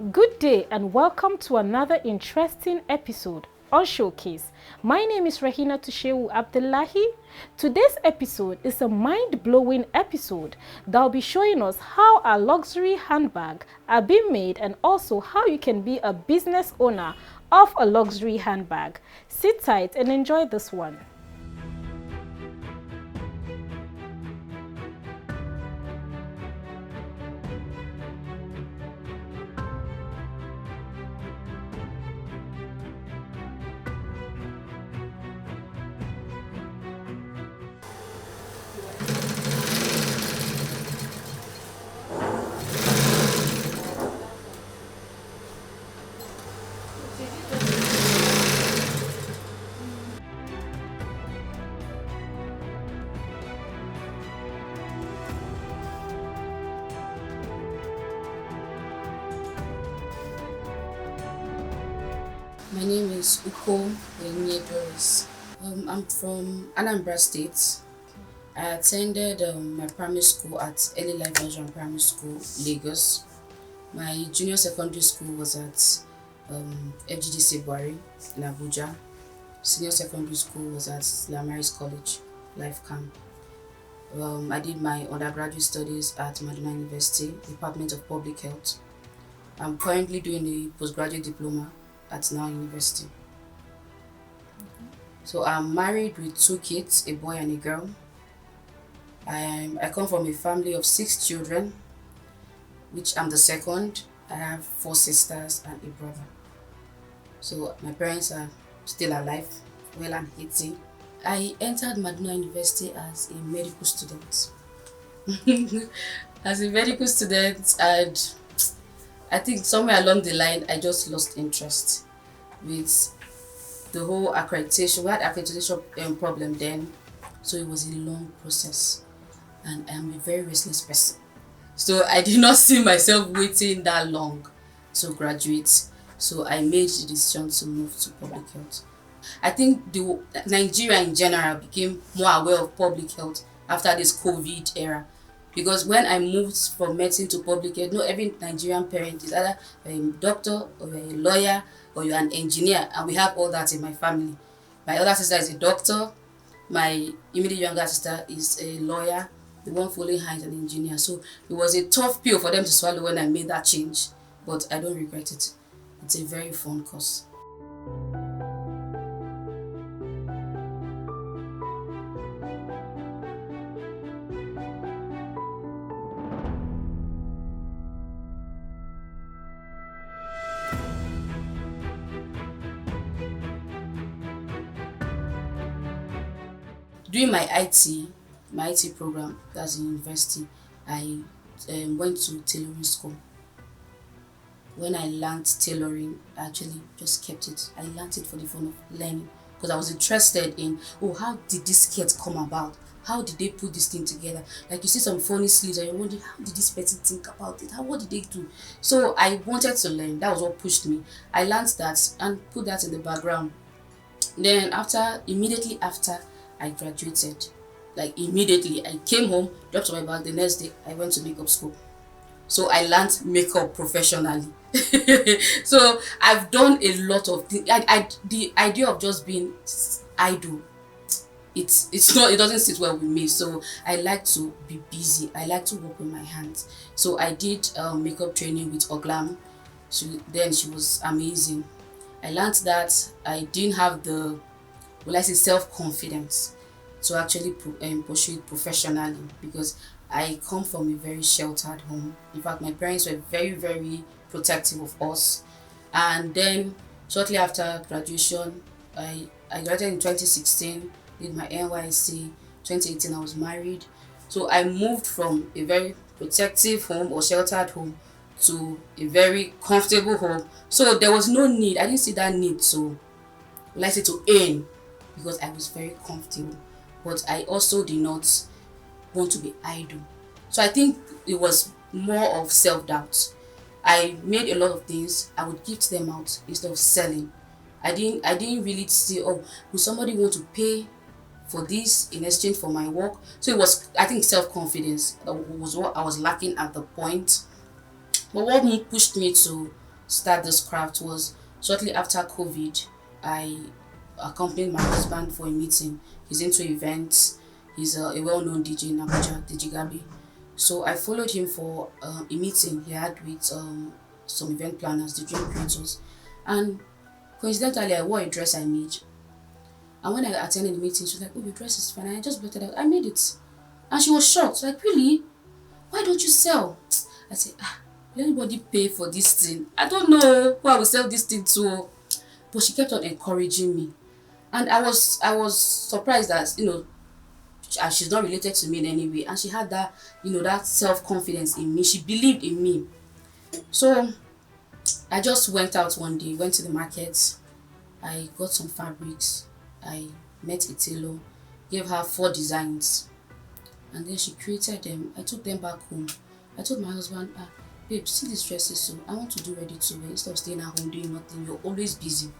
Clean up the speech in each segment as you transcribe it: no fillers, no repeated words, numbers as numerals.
Good day and welcome to another interesting episode on Showcase. My name is Rahina Tushewu Abdullahi. Today's episode is a mind-blowing episode that will be showing us how a luxury handbag are being made and also how you can be a business owner of a luxury handbag. Sit tight and enjoy this one. My name is Uko Lemie Doris. I'm from Anambra State. I attended my primary school at Early Life Nigerian Primary School, Lagos. My junior secondary school was at FGD Sebuari in Abuja. Senior secondary school was at Lamaris College, Life Camp. I did my undergraduate studies at Madonna University, Department of Public Health. I'm currently doing a postgraduate diploma at Now University. So I'm married with 2 kids, a boy and a girl. I come from a family of 6 children, which I'm the second. I have 4 sisters and a brother. So my parents are still alive, well and healthy. I entered Madonna University as a medical student. As a medical student, and I think somewhere along the line, I just lost interest with the whole accreditation. We had accreditation problem then, so it was a long process, and I'm a very restless person. So I did not see myself waiting that long to graduate. So I made the decision to move to public health. I think Nigeria in general became more aware of public health after this COVID era. Because when I moved from medicine to public health, every Nigerian parent is either a doctor or a lawyer or you're an engineer, and we have all that in my family. My other sister is a doctor, my immediate younger sister is a lawyer, the one following her is an engineer. So it was a tough pill for them to swallow when I made that change, but I don't regret it. It's a very fun course. During my IT program, that's in university, I went to tailoring school. When I learned tailoring, I actually just kept it. I learned it for the fun of learning because I was interested in, how did this skirt come about? How did they put this thing together? Like you see some funny sleeves and you're wondering, how did this person think about it? What did they do? So I wanted to learn. That was what pushed me. I learned that and put that in the background. Then immediately after I graduated, like immediately I came home, dropped my bag. The next day I went to makeup school. So I learned makeup professionally. So I've done a lot of things. The idea of just being idle, it doesn't sit well with me. So I like to be busy. I like to work with my hands. So I did makeup training with Oglam. She was amazing. I learned that I didn't have the self-confidence to actually pursue it professionally because I come from a very sheltered home. In fact, my parents were very, very protective of us. And then shortly after graduation, I graduated in 2016, did my NYSC. 2018, I was married. So I moved from a very protective home or sheltered home to a very comfortable home. So there was no need. I didn't see that need to earn because I was very comfortable. But I also did not want to be idle. So I think it was more of self-doubt. I made a lot of things. I would gift them out instead of selling. I didn't really see, will somebody want to pay for this in exchange for my work? So it was, I think, self-confidence was what I was lacking at the point. But what pushed me to start this craft was shortly after COVID. I accompanied my husband for a meeting. He's into events. He's a well-known DJ in Abuja, DJ Gabi. So I followed him for a meeting he had with some event planners, the dream creators. And coincidentally, I wore a dress I made. And when I attended the meeting, she was like, "Oh, your dress is fine." And I just blurted out, "I made it." And she was shocked, like, "Really? Why don't you sell?" I said, "Will anybody pay for this thing? I don't know who I will sell this thing to." But she kept on encouraging me. And I was surprised that, she's not related to me in any way. And she had that, that self-confidence in me. She believed in me. So I just went out one day, went to the market. I got some fabrics. I met a tailor, gave her 4 designs. And then she created them. I took them back home. I told my husband, "Babe, see these dresses, so I want to do ready to wear instead of staying at home doing nothing. You're always busy."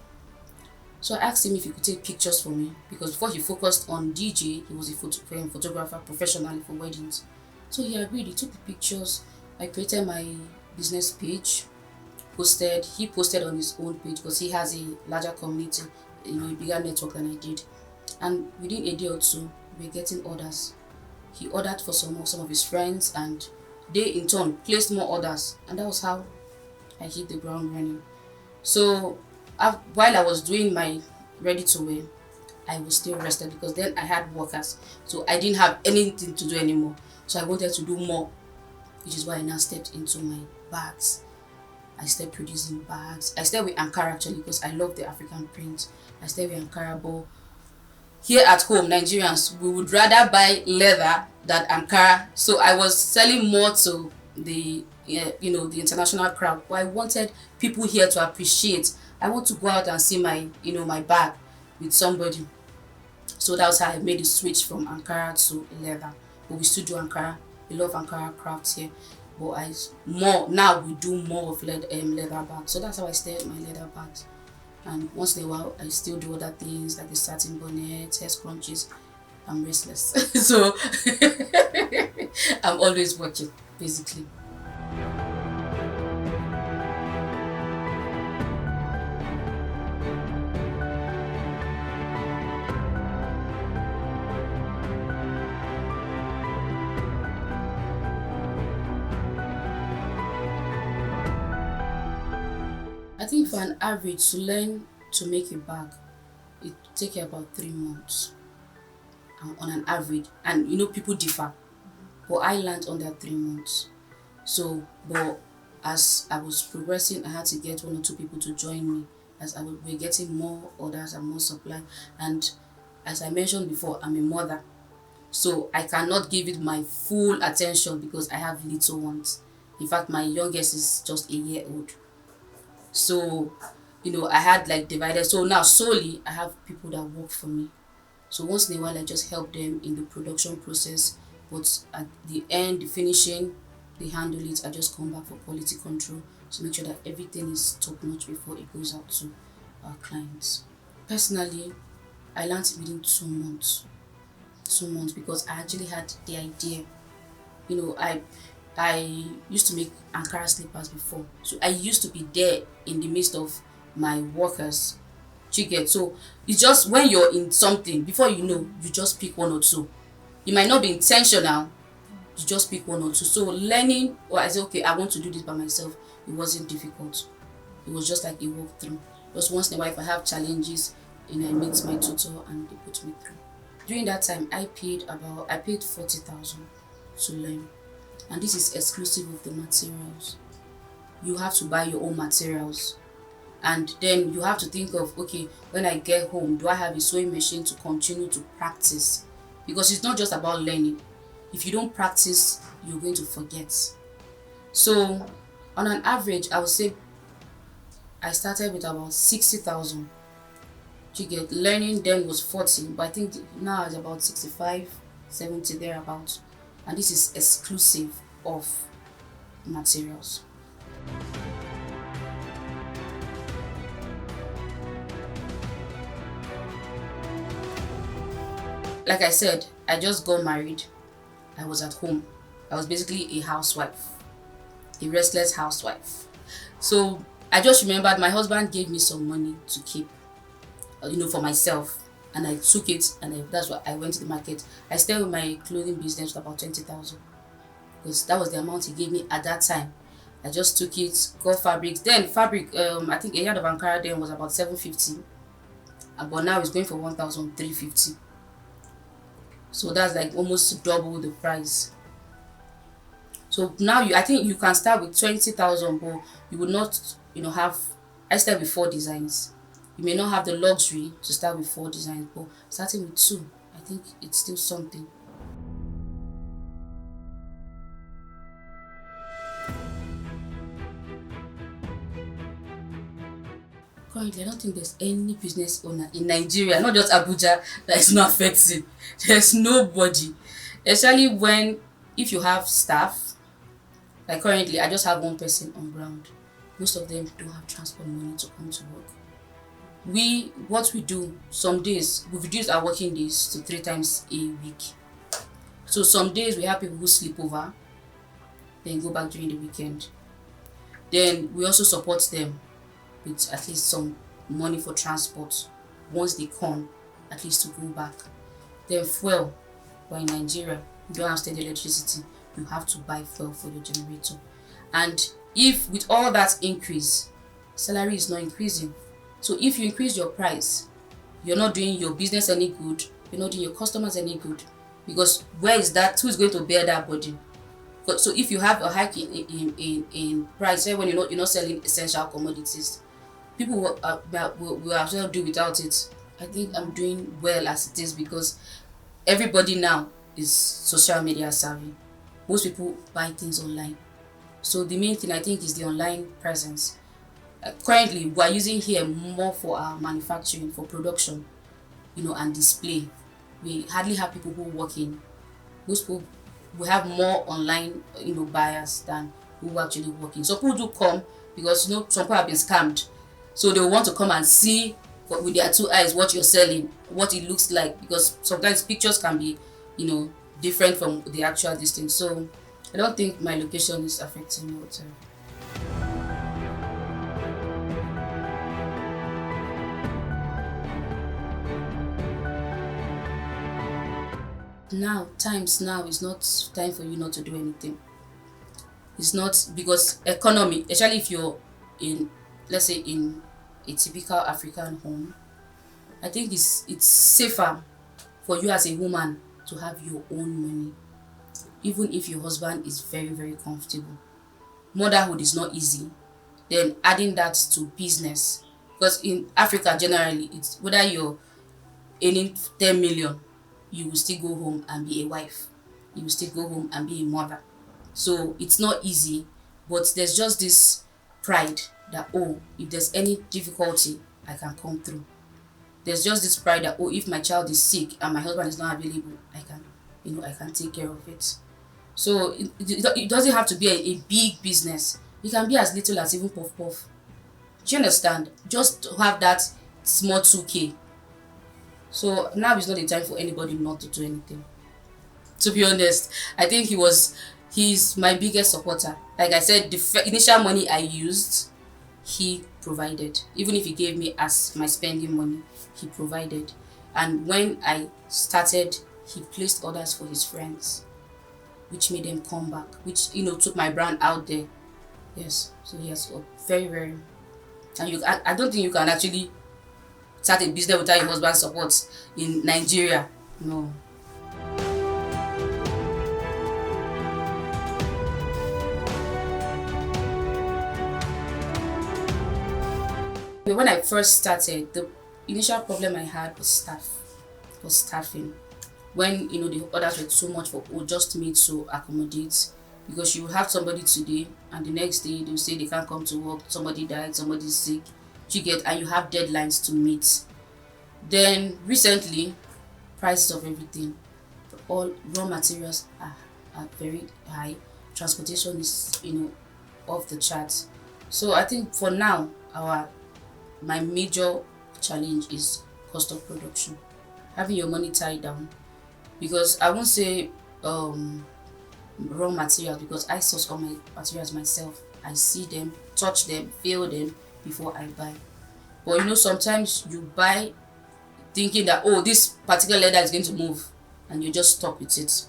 So I asked him if he could take pictures for me, because before he focused on DJ, he was a photographer professionally for weddings. So he agreed. He took the pictures. I created my business page, he posted on his own page because he has a larger community, a bigger network than I did. And within a day or two, we were getting orders. He ordered for some of his friends, and they in turn placed more orders, and that was how I hit the ground running. So while I was doing my ready to wear, I was still rested because then I had workers, so I didn't have anything to do anymore. So I wanted to do more, which is why I now stepped into my bags. I started producing bags. I started with Ankara actually because I love the African print. I started with Ankara, but here at home, Nigerians, we would rather buy leather than Ankara. So I was selling more to the the international crowd. But I wanted people here to appreciate. I want to go out and see my my bag with somebody. So that was how I made the switch from Ankara to leather. But we still do Ankara. We love Ankara crafts here. But now we do more of leather bags. So that's how I started my leather bags. And once in a while, I still do other things like the satin bonnet, hair scrunchies. I'm restless. So I'm always working, basically. I think for an average to learn to make a bag, it takes about 3 months on an average. And people differ, but I learned under 3 months. So, but as I was progressing, I had to get 1 or 2 people to join me as we're getting more orders and more supply. And as I mentioned before, I'm a mother, so I cannot give it my full attention because I have little ones. In fact, my youngest is just a year old. So, I had like divided. So now solely I have people that work for me. So once in a while I just help them in the production process. But at the end, the finishing, they handle it. I just come back for quality control to make sure that everything is top notch before it goes out to our clients. Personally, I learned it within 2 months. 2 months because I actually had the idea. I used to make Ankara slippers before. So I used to be there in the midst of my workers. You get? So it's just when you're in something, before you know, you just pick 1 or 2. You might not be intentional, you just pick 1 or 2. So learning, or I said, okay, I want to do this by myself, it wasn't difficult. It was just like a walkthrough. Just once in a while, if I have challenges, I meet my tutor and they put me through. During that time, I paid 40,000 to learn. And this is exclusive of the materials. You have to buy your own materials. And then you have to think of, okay, when I get home, do I have a sewing machine to continue to practice? Because it's not just about learning. If you don't practice, you're going to forget. So on an average, I would say I started with about 60,000. You get? Learning then was 40, but I think now it's about 65, 70 thereabouts. And this is exclusive of materials. Like I said, I just got married. I was at home. I was basically a housewife, a restless housewife. So I just remembered my husband gave me some money to keep, for myself. And I took it, and that's why I went to the market. I started with my clothing business for about 20,000, because that was the amount he gave me at that time. I just took it, got fabrics. Then fabric, I think a yard of Ankara then was about 750, but now it's going for 1,350. So that's like almost double the price. So now I think you can start with 20,000, but you would not, have. I start with 4 designs. You may not have the luxury to start with 4 designs, but starting with 2, I think it's still something. Currently, I don't think there's any business owner in Nigeria, not just Abuja, that is not affected. There's nobody. Especially if you have staff, like currently, I just have 1 person on ground. Most of them don't have transport money to come to work. What we do, some days, we've reduced our working days to 3 times a week. So some days we have people who sleep over, then go back during the weekend. Then we also support them with at least some money for transport once they come, at least to go back. Then fuel, but in Nigeria, you don't have steady electricity, you have to buy fuel for your generator. And if with all that increase, salary is not increasing. So if you increase your price, you're not doing your business any good, you're not doing your customers any good, because where is that? Who is going to bear that burden? So if you have a hike in price, when you're not selling essential commodities, people will as well do without it. I think I'm doing well as it is, because everybody now is social media savvy. Most people buy things online. So the main thing I think is the online presence. Currently, we are using here more for our manufacturing, for production, and display. We hardly have people who work in. Most people, we have more online, buyers than who are actually working. So people do come because some people have been scammed. So they want to come and see with their 2 eyes what you're selling, what it looks like, because sometimes pictures can be, different from the actual distance. So I don't think my location is affecting me whatsoever. Times now is not time for you not to do anything. It's not, because economy, especially if you're in, let's say, in a typical African home, I think it's safer for you as a woman to have your own money, even if your husband is very, very comfortable. Motherhood is not easy. Then adding that to business, because in Africa generally, it's whether you're earning 10 million, you will still go home and be a wife. You will still go home and be a mother. So it's not easy, but there's just this pride that, if there's any difficulty, I can come through. There's just this pride that, if my child is sick and my husband is not available, I can take care of it. So it doesn't have to be a big business. It can be as little as even puff puff. Do you understand? Just to have that small 2K. So now is not the time for anybody not to do anything. To be honest, I think he's my biggest supporter. Like I said, the initial money I used, he provided. Even if he gave me as my spending money, he provided. And when I started, he placed orders for his friends, which made them come back, which took my brand out there. Yes, so yes, very, very. And I don't think you can actually start a business without your husband's support in Nigeria. No. When I first started, the initial problem I had was staffing. When the orders were too much for just me to accommodate, because you will have somebody today and the next day they'll say they can't come to work, somebody died, somebody's sick, and you have deadlines to meet. Then recently, prices of everything, all raw materials are very high. Transportation is off the charts. So I think for now my major challenge is cost of production, having your money tied down, because I won't say raw materials, because I source all my materials myself. I see them, touch them, feel them before I buy. But sometimes you buy thinking that, oh, this particular leather is going to move, and you just stuck with it.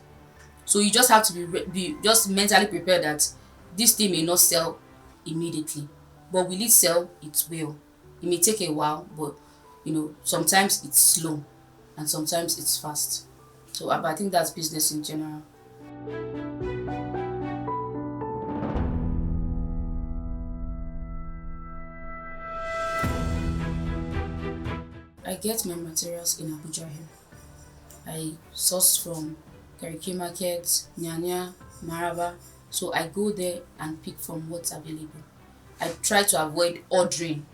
So you just have to be just mentally prepared that this thing may not sell immediately. But will it sell? It will. It may take a while, but sometimes it's slow and sometimes it's fast. So I think that's business in general. I get my materials in Abuja here. I source from Gariki Market, Nyanya, Maraba. So I go there and pick from what's available. I try to avoid ordering,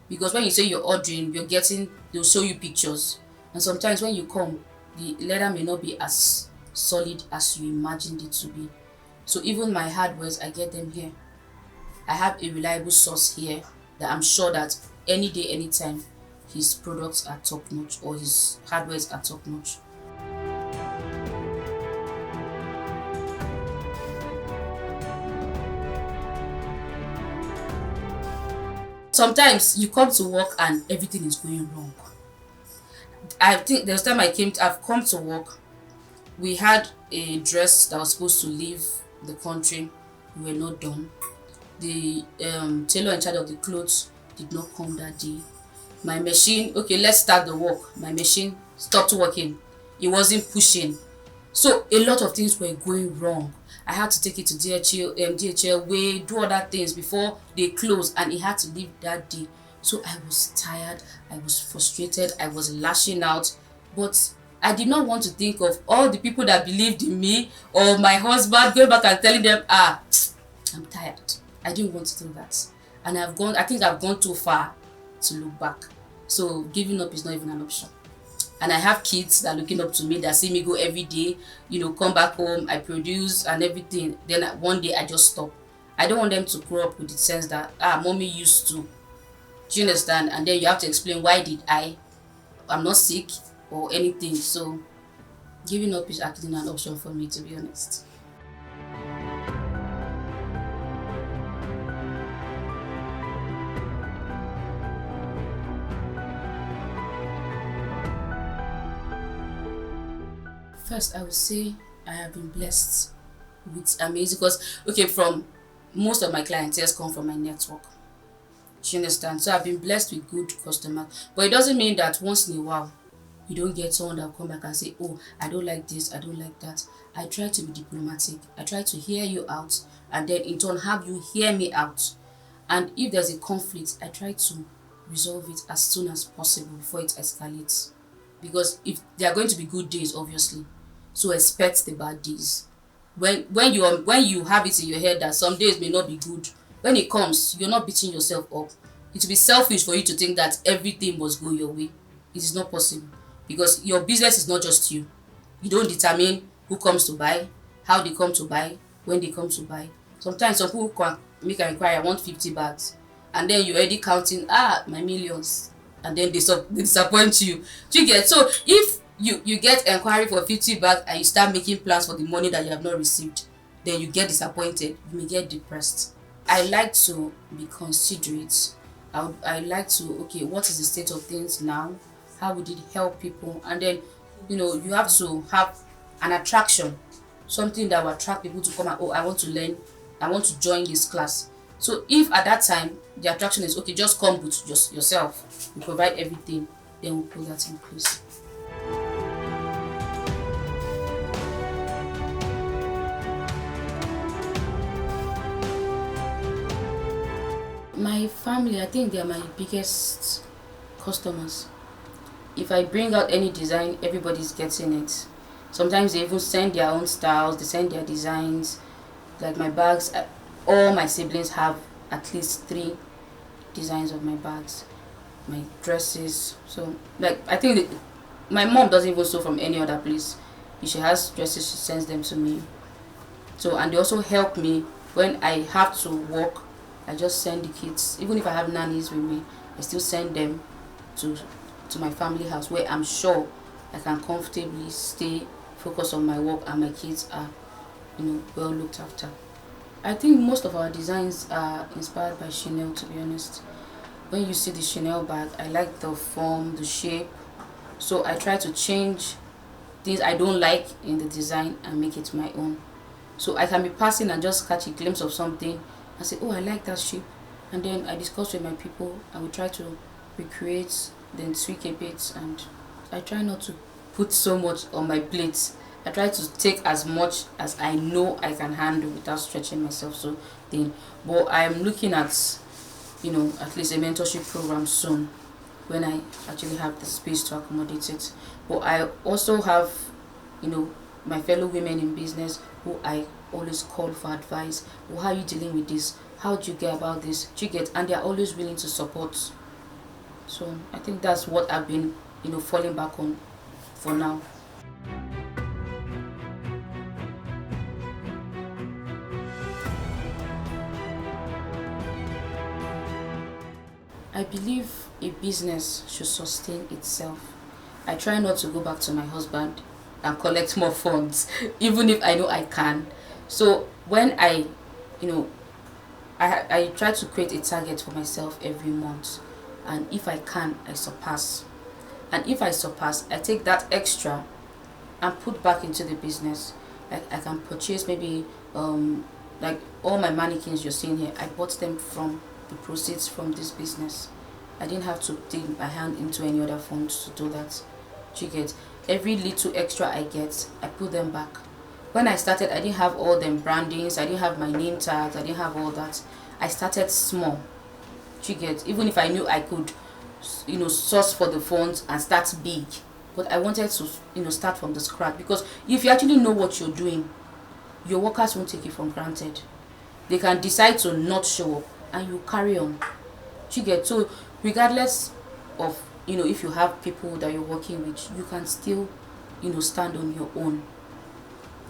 because when you say you're ordering, they'll show you pictures. And sometimes when you come, the leather may not be as solid as you imagined it to be. So even my hardwares, I get them here. I have a reliable source here that I'm sure that any day, anytime, his products are top notch or his hardwares are top notch. Sometimes you come to work and everything is going wrong. I think there's time I've come to work. We had a dress that was supposed to leave the country. We were not done. The tailor in charge of the clothes did not come that day. My machine, okay, let's start the work. My machine stopped working. It wasn't pushing. So a lot of things were going wrong. I had to take it to DHL, way, do other things before they closed, and it had to leave that day. So I was tired, I was frustrated, I was lashing out, but I did not want to think of all the people that believed in me, or my husband going back and telling them, I'm tired. I didn't want to do that. And I think I've gone too far to look back. So giving up is not even an option. And I have kids that are looking up to me, that see me go every day, come back home, I produce and everything. Then one day I just stop. I don't want them to grow up with the sense that, mommy used to. Do you understand? And then you have to explain, why did I'm not sick or anything. So giving up is actually an option for me, to be honest. First, I would say I have been blessed with amazing, because from most of my clientele come from my network. Do you understand? So I've been blessed with good customers. But it doesn't mean that once in a while you don't get someone that will come back and say, oh, I don't like this, I don't like that. I try to be diplomatic. I try to hear you out, and then in turn have you hear me out. And if there's a conflict, I try to resolve it as soon as possible before it escalates. Because if there are going to be good days, obviously, so expect the bad days. When you have it in your head that some days may not be good, when it comes, you're not beating yourself up. It will be selfish for you to think that everything must go your way. It is not possible, because your business is not just you. You don't determine who comes to buy, how they come to buy, when they come to buy. Sometimes some people can make an inquiry, I want 50 bags, and then you're already counting my millions, and then they disappoint you. Do you get? So if you get inquiry for 50 bags and you start making plans for the money that you have not received, then you get disappointed, you may get depressed. I like to be considerate. I like to, okay, what is the state of things now? How would it help people? And then, you have to have an attraction, something that will attract people to come and, I want to learn, I want to join this class. So if at that time the attraction is, okay, just come with just yourself, you provide everything, then we'll put that in place. My family, I think they are my biggest customers. If I bring out any design, everybody's getting it. Sometimes they even send their own styles, they send their designs. Like my bags, all my siblings have at least 3 designs of my bags, my dresses. So, I think my mom doesn't even sew from any other place. If she has dresses, she sends them to me. So, and they also help me when I have to work. I just send the kids, even if I have nannies with me, I still send them to my family house, where I'm sure I can comfortably stay, focus on my work, and my kids are, well looked after. I think most of our designs are inspired by Chanel, to be honest. When you see the Chanel bag, I like the form, the shape. So I try to change things I don't like in the design and make it my own. So I can be passing and just catch a glimpse of something and say, oh, I like that shape. And then I discuss with my people and we try to recreate, then tweak a bit. And I try not to put so much on my plate. I try to take as much as I know I can handle without stretching myself so thin. But I'm looking at, at least a mentorship program soon when I actually have the space to accommodate it. But I also have, my fellow women in business who I always call for advice. Well, how are you dealing with this? How do you get about this? Do you get? And they are always willing to support. So I think that's what I've been, falling back on for now. I believe a business should sustain itself. I try not to go back to my husband and collect more funds, even if I know I can. So when you know, I try to create a target for myself every month, and if I can, I surpass. And if I surpass, I take that extra and put back into the business. Like I can purchase maybe like all my mannequins you're seeing here. I bought them from the proceeds from this business. I didn't have to dig my hand into any other funds to do that. You get? Every little extra I get, I put them back. When I started, I didn't have all them brandings, I didn't have my name tags, I didn't have all that. I started small. You get? Even if I knew I could, source for the funds and start big, but I wanted to, start from the scratch, because if you actually know what you're doing, your workers won't take it for granted. They can decide to not show up and you carry on. You get? So regardless of, if you have people that you're working with, you can still, stand on your own.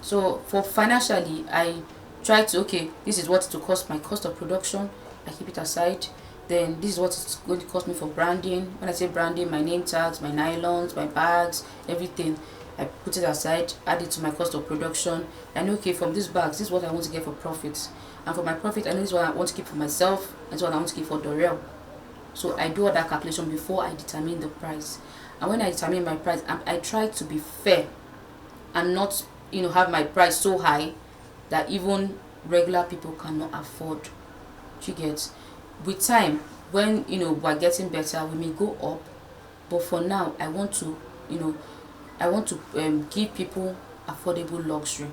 So for financially, I try to, okay, this is what it will cost, my cost of production, I keep it aside. Then this is what it's going to cost me for branding. When I say branding, my name tags, my nylons, my bags, everything, I put it aside, add it to my cost of production. I know, okay, from these bags, this is what I want to get for profits. And for my profit, I know this is what I want to keep for myself, and this is what I want to keep for Dorel. So I do all that calculation before I determine the price. And when I determine my price, I try to be fair and not, have my price so high that even regular people cannot afford. You get? With time, when we're getting better, we may go up, but for now I want to give people affordable luxury.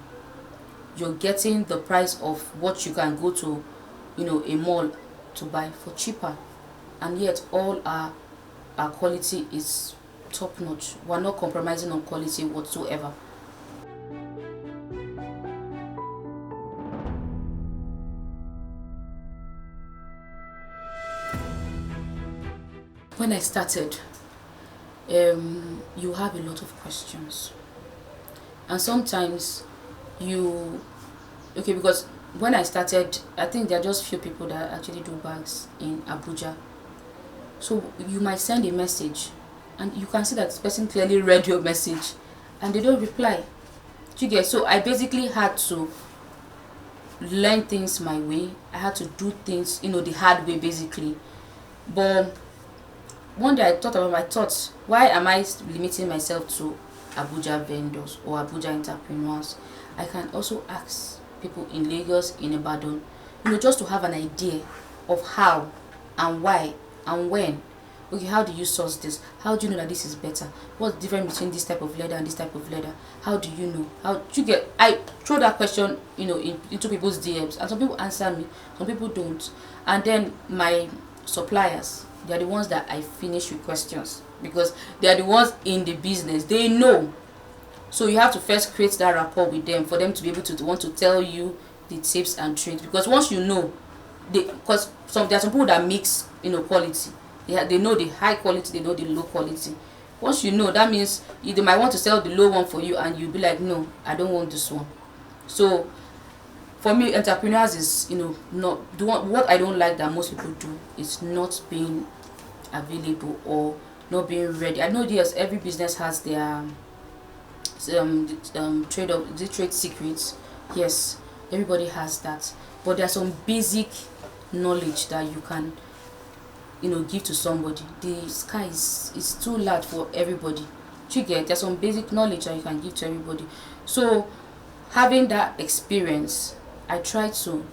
You're getting the price of what you can go to a mall to buy for cheaper, and yet all our quality is top notch. We're not compromising on quality whatsoever. When I started, you have a lot of questions, and sometimes because when I started, I think there are just few people that actually do bags in Abuja. So you might send a message and you can see that this person clearly read your message and they don't reply. Do you get? So I basically had to learn things my way. I had to do things the hard way, basically. But one day I thought about my thoughts. Why am I limiting myself to Abuja vendors or Abuja entrepreneurs? I can also ask people in Lagos, in Ibadan, just to have an idea of how and why and when. Okay, how do you source this? How do you know that this is better? What's the difference between this type of leather and this type of leather? How do you know? How do you get? I throw that question, into people's DMs, and some people answer me, some people don't. And then my suppliers, they are the ones that I finish with questions, because they are the ones in the business. They know. So you have to first create that rapport with them for them to be able to want to tell you the tips and tricks. Because once you know, because there are some people that mix quality. They know the high quality, they know the low quality. Once you know, that means they might want to sell the low one for you, and you'll be like, no, I don't want this one. So for me, entrepreneurs is not the one. What I don't like that most people do is not being available or not being ready. I know, yes, every business has their trade secrets. Yes, everybody has that. but there's some basic knowledge that you can, give to somebody. The sky is too large for everybody. You get, there's some basic knowledge that you can give to everybody. So having that experience, I try to,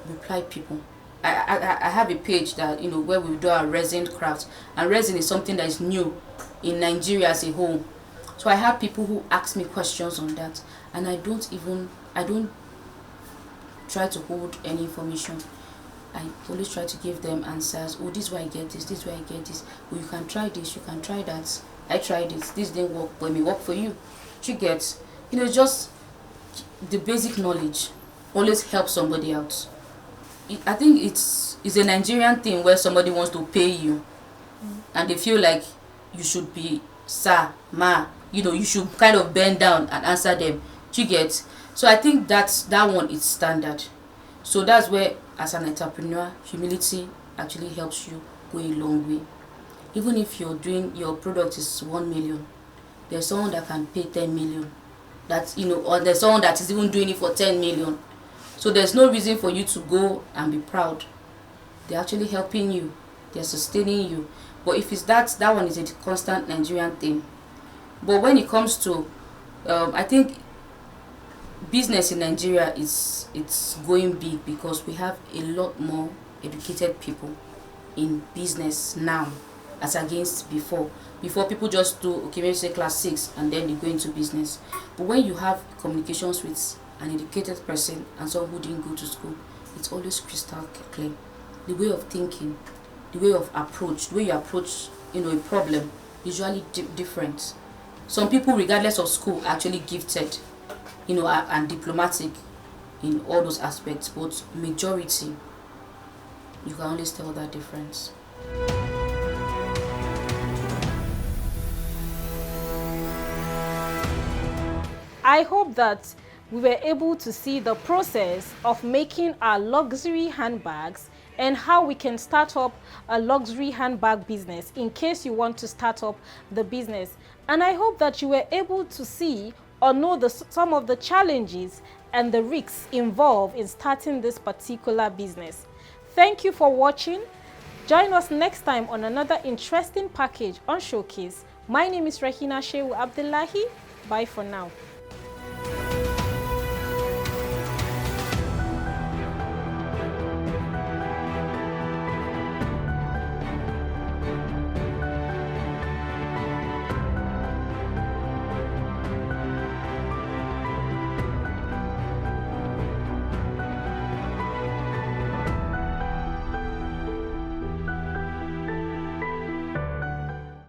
reply people. I have a page that, where we do our resin craft, and resin is something that is new in Nigeria as a whole. So I have people who ask me questions on that, and I don't try to hold any information. I always try to give them answers. Oh, this is why I get this is why I get this. Oh, you can try this, you can try that. I tried this didn't work, but it may work for you. You get, just the basic knowledge always helps somebody out. I think it's a Nigerian thing where somebody wants to pay you, and they feel like you should be sir, ma, you should kind of bend down and answer them. You get? So I think that one is standard. So that's where, as an entrepreneur, humility actually helps you go a long way. Even if you're doing, your product is 1 million, there's someone that can pay 10 million. That, or there's someone that is even doing it for 10 million. So there's no reason for you to go and be proud. They're actually helping you. They're sustaining you. But if it's that one is a constant Nigerian thing. But when it comes to, I think business in Nigeria it's going big because we have a lot more educated people in business now as against before. Before, people just do, okay, maybe say class 6 and then they go into business. But when you have communications with an educated person and someone who didn't go to school, it's always crystal clear. The way of thinking, the way of approach, the way you approach, a problem, usually different. Some people, regardless of school, are actually gifted, and diplomatic in all those aspects, but majority, you can always tell that difference. I hope that we were able to see the process of making our luxury handbags and how we can start up a luxury handbag business in case you want to start up the business. And I hope that you were able to see or know some of the challenges and the risks involved in starting this particular business. Thank you for watching. Join us next time on another interesting package on Showcase. My name is Rahina Shehu Abdullahi. Bye for now.